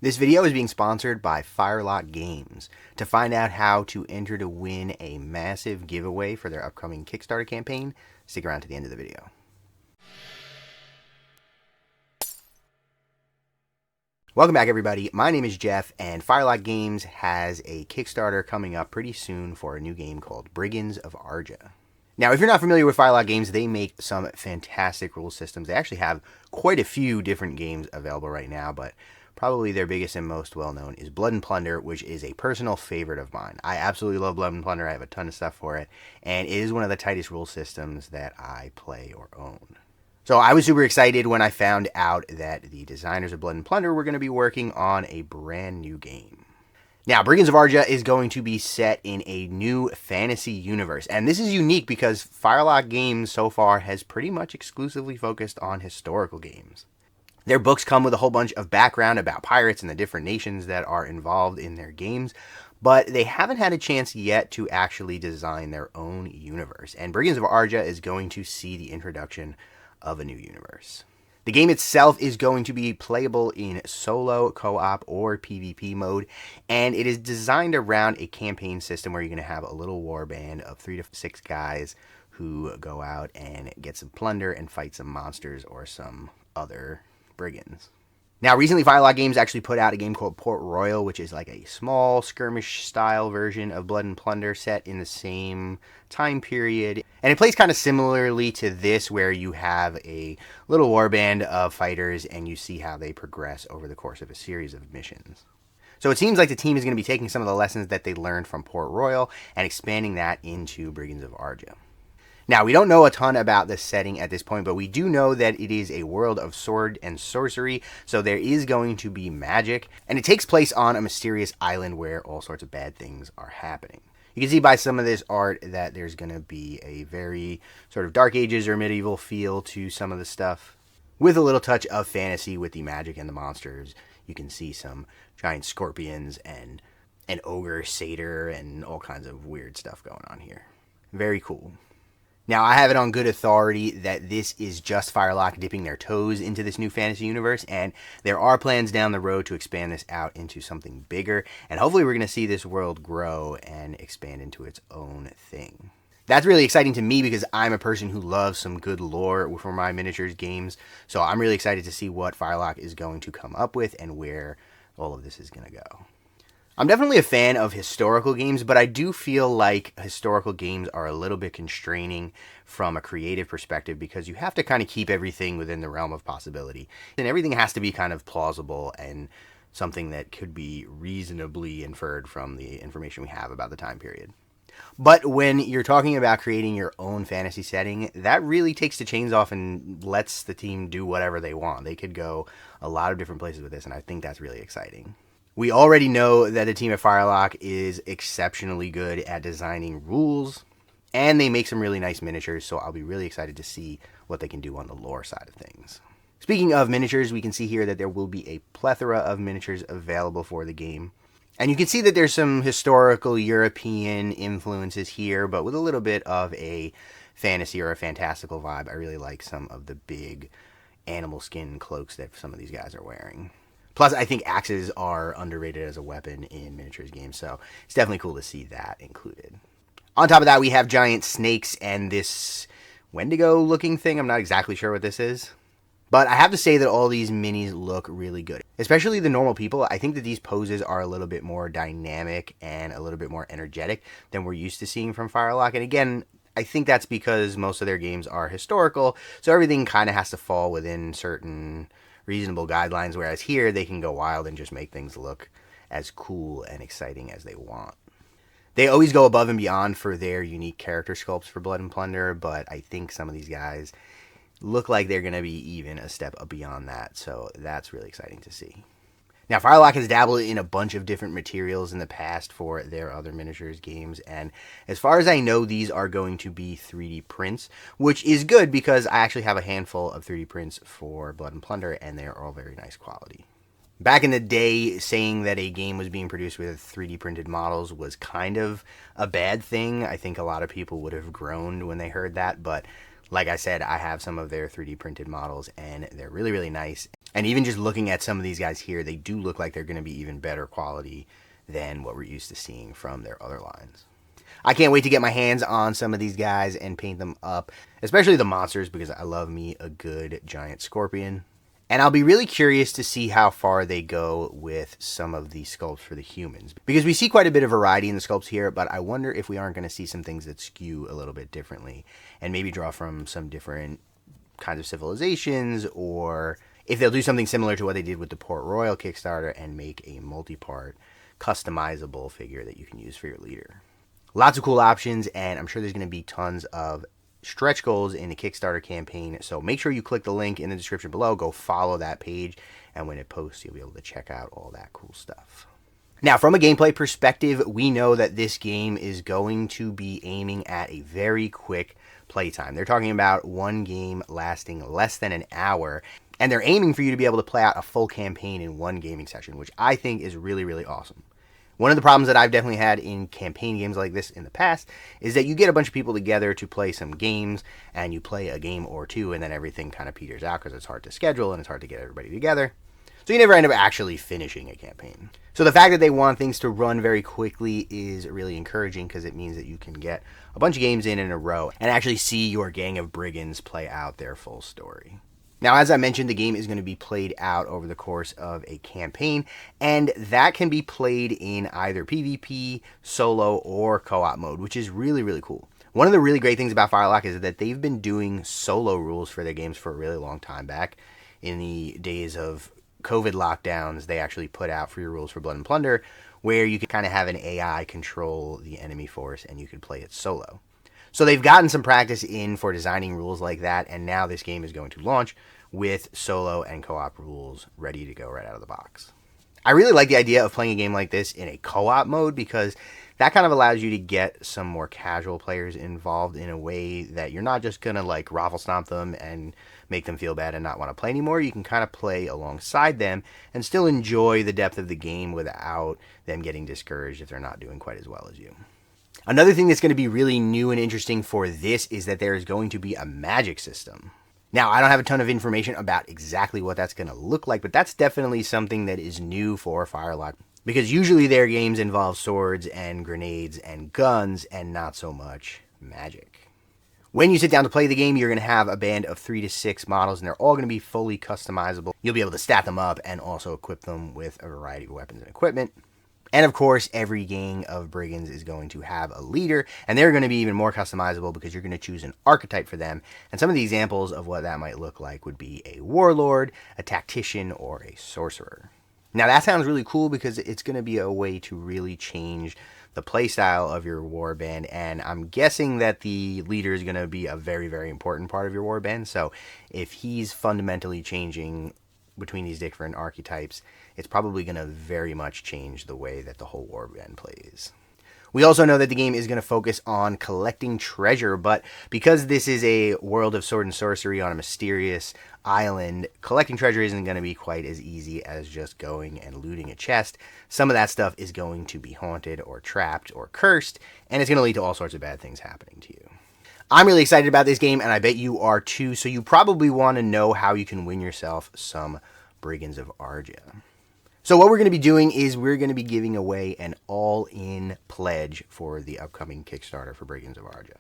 This video is being sponsored by Firelock Games. To find out how to enter to win a massive giveaway for their upcoming Kickstarter campaign, stick around to the end of the video. Welcome back, everybody. My name is Jeff, and Firelock Games has a Kickstarter coming up pretty soon for a new game called Brigands of Arja. Now, if you're not familiar with Firelock Games, they make some fantastic rule systems. They actually have quite a few different games available right now, but probably their biggest and most well-known is Blood and Plunder, which is a personal favorite of mine. I absolutely love Blood and Plunder. I have a ton of stuff for it, and it is one of the tightest rule systems that I play or own. So I was super excited when I found out that the designers of Blood and Plunder were going to be working on a brand new game. Now, Brigands of Arja is going to be set in a new fantasy universe, and this is unique because Firelock Games so far has pretty much exclusively focused on historical games. Their books come with a whole bunch of background about pirates and the different nations that are involved in their games, but they haven't had a chance yet to actually design their own universe, and Brigands of Arja is going to see the introduction of a new universe. The game itself is going to be playable in solo, co-op, or PvP mode, and it is designed around a campaign system where you're going to have a little war band of 3 to 6 guys who go out and get some plunder and fight some monsters or some other brigands. Now, recently Firelock Games actually put out a game called Port Royal, which is like a small skirmish-style version of Blood and Plunder set in the same time period. And it plays kind of similarly to this, where you have a little warband of fighters and you see how they progress over the course of a series of missions. So it seems like the team is going to be taking some of the lessons that they learned from Port Royal and expanding that into Brigands of Arja. Now, we don't know a ton about the setting at this point, but we do know that it is a world of sword and sorcery, so there is going to be magic, and it takes place on a mysterious island where all sorts of bad things are happening. You can see by some of this art that there's going to be a very sort of Dark Ages or medieval feel to some of the stuff, with a little touch of fantasy with the magic and the monsters. You can see some giant scorpions and an ogre satyr and all kinds of weird stuff going on here. Very cool. Now, I have it on good authority that this is just Firelock dipping their toes into this new fantasy universe, and there are plans down the road to expand this out into something bigger, and hopefully we're going to see this world grow and expand into its own thing. That's really exciting to me because I'm a person who loves some good lore for my miniatures games, so I'm really excited to see what Firelock is going to come up with and where all of this is going to go. I'm definitely a fan of historical games, but I do feel like historical games are a little bit constraining from a creative perspective because you have to kind of keep everything within the realm of possibility. And everything has to be kind of plausible and something that could be reasonably inferred from the information we have about the time period. But when you're talking about creating your own fantasy setting, that really takes the chains off and lets the team do whatever they want. They could go a lot of different places with this, and I think that's really exciting. We already know that the team at Firelock is exceptionally good at designing rules, and they make some really nice miniatures, so I'll be really excited to see what they can do on the lore side of things. Speaking of miniatures, we can see here that there will be a plethora of miniatures available for the game. And you can see that there's some historical European influences here, but with a little bit of a fantasy or a fantastical vibe. I really like some of the big animal skin cloaks that some of these guys are wearing. Plus, I think axes are underrated as a weapon in miniatures games, so it's definitely cool to see that included. On top of that, we have giant snakes and this Wendigo-looking thing. I'm not exactly sure what this is. But I have to say that all these minis look really good. Especially the normal people. I think that these poses are a little bit more dynamic and a little bit more energetic than we're used to seeing from Firelock. And again, I think that's because most of their games are historical, so everything kind of has to fall within certain reasonable guidelines, whereas here they can go wild and just make things look as cool and exciting as they want. They always go above and beyond for their unique character sculpts for Blood and Plunder, but I think some of these guys look like they're going to be even a step up beyond that, so that's really exciting to see. Now, Firelock has dabbled in a bunch of different materials in the past for their other miniatures games, and as far as I know, these are going to be 3D prints, which is good because I actually have a handful of 3D prints for Blood and Plunder, and they're all very nice quality. Back in the day, saying that a game was being produced with 3D printed models was kind of a bad thing. I think a lot of people would have groaned when they heard that, but Like I said, I have some of their 3D printed models, and they're really, really nice. And even just looking at some of these guys here, they do look like they're going to be even better quality than what we're used to seeing from their other lines. I can't wait to get my hands on some of these guys and paint them up, especially the monsters, because I love me a good giant scorpion. And I'll be really curious to see how far they go with some of the sculpts for the humans, because we see quite a bit of variety in the sculpts here, but I wonder if we aren't going to see some things that skew a little bit differently and maybe draw from some different kinds of civilizations, or if they'll do something similar to what they did with the Port Royal Kickstarter and make a multi-part customizable figure that you can use for your leader. Lots of cool options, and I'm sure there's going to be tons of stretch goals in the Kickstarter campaign, so make sure you click the link in the description below, go follow that page, and when it posts, you'll be able to check out all that cool stuff. Now, from a gameplay perspective, we know that this game is going to be aiming at a very quick playtime. They're talking about one game lasting less than an hour, and they're aiming for you to be able to play out a full campaign in one gaming session, which I think is really, really awesome. One of the problems that I've definitely had in campaign games like this in the past is that you get a bunch of people together to play some games, and you play a game or two, and then everything kind of peters out because it's hard to schedule and it's hard to get everybody together. So you never end up actually finishing a campaign. So the fact that they want things to run very quickly is really encouraging, because it means that you can get a bunch of games in a row and actually see your gang of brigands play out their full story. Now, as I mentioned, the game is going to be played out over the course of a campaign, and that can be played in either PvP, solo, or co-op mode, which is really, really cool. One of the really great things about Firelock is that they've been doing solo rules for their games for a really long time. Back in the days of COVID lockdowns, they actually put out free rules for Blood and Plunder, where you could kind of have an AI control the enemy force, and you could play it solo. So they've gotten some practice in for designing rules like that, and now this game is going to launch with solo and co-op rules ready to go right out of the box. I really like the idea of playing a game like this in a co-op mode, because that kind of allows you to get some more casual players involved in a way that you're not just going to like raffle stomp them and make them feel bad and not want to play anymore. You can kind of play alongside them and still enjoy the depth of the game without them getting discouraged if they're not doing quite as well as you. Another thing that's going to be really new and interesting for this is that there is going to be a magic system. Now, I don't have a ton of information about exactly what that's going to look like, but that's definitely something that is new for Firelock, because usually their games involve swords and grenades and guns and not so much magic. When you sit down to play the game, you're going to have a band of 3 to 6 models, and they're all going to be fully customizable. You'll be able to stat them up and also equip them with a variety of weapons and equipment. And of course, every gang of brigands is going to have a leader, and they're going to be even more customizable because you're going to choose an archetype for them. And some of the examples of what that might look like would be a warlord, a tactician, or a sorcerer. Now that sounds really cool, because it's going to be a way to really change the playstyle of your warband, and I'm guessing that the leader is going to be a very, very important part of your warband. So if he's fundamentally changing between these different archetypes, it's probably going to very much change the way that the whole warband plays. We also know that the game is going to focus on collecting treasure, but because this is a world of sword and sorcery on a mysterious island, collecting treasure isn't going to be quite as easy as just going and looting a chest. Some of that stuff is going to be haunted or trapped or cursed, and it's going to lead to all sorts of bad things happening to you. I'm really excited about this game, and I bet you are too, so you probably want to know how you can win yourself some Brigands of Arja. So what we're going to be doing is we're going to be giving away an all-in pledge for the upcoming Kickstarter for Brigands of Arja.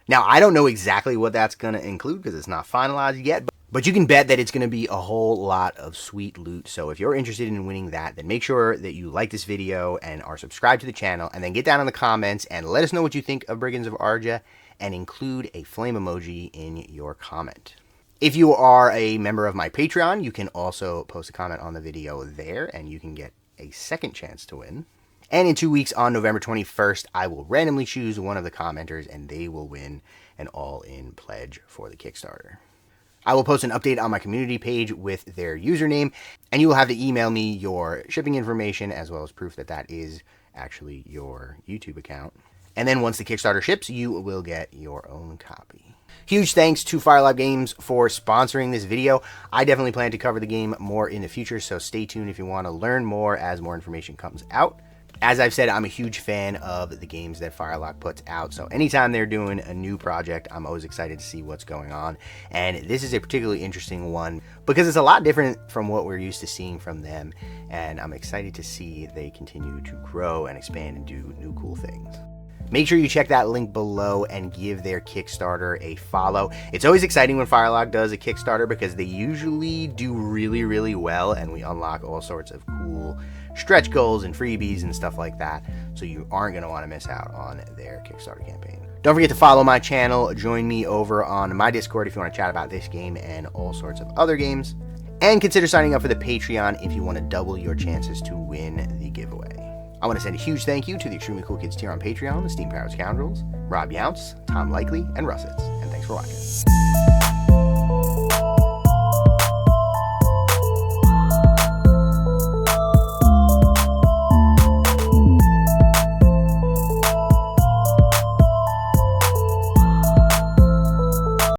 Now, I don't know exactly what that's going to include because it's not finalized yet, but you can bet that it's going to be a whole lot of sweet loot. So if you're interested in winning that, then make sure that you like this video and are subscribed to the channel, and then get down in the comments and let us know what you think of Brigands of Arja, and include a flame emoji in your comment. If you are a member of my Patreon, you can also post a comment on the video there, and you can get a second chance to win. And in 2 weeks, on November 21st, I will randomly choose one of the commenters, and they will win an all-in pledge for the Kickstarter. I will post an update on my community page with their username, and you will have to email me your shipping information as well as proof that that is actually your YouTube account. And then once the Kickstarter ships, you will get your own copy. Huge thanks to Firelock Games for sponsoring this video. I definitely plan to cover the game more in the future, so stay tuned if you want to learn more as more information comes out. As I've said, I'm a huge fan of the games that Firelock puts out, so anytime they're doing a new project, I'm always excited to see what's going on. And this is a particularly interesting one because it's a lot different from what we're used to seeing from them, and I'm excited to see they continue to grow and expand and do new cool things. Make sure you check that link below and give their Kickstarter a follow. It's always exciting when Firelock does a Kickstarter because they usually do really, really well, and we unlock all sorts of cool stretch goals and freebies and stuff like that, so you aren't going to want to miss out on their Kickstarter campaign. Don't forget to follow my channel. Join me over on my Discord if you want to chat about this game and all sorts of other games. And consider signing up for the Patreon if you want to double your chances to win the giveaway. I want to send a huge thank you to the Extremely Cool Kids tier on Patreon, the Steam Powered Scoundrels, Rob Younts, Tom Likely, and Russets. And thanks for watching.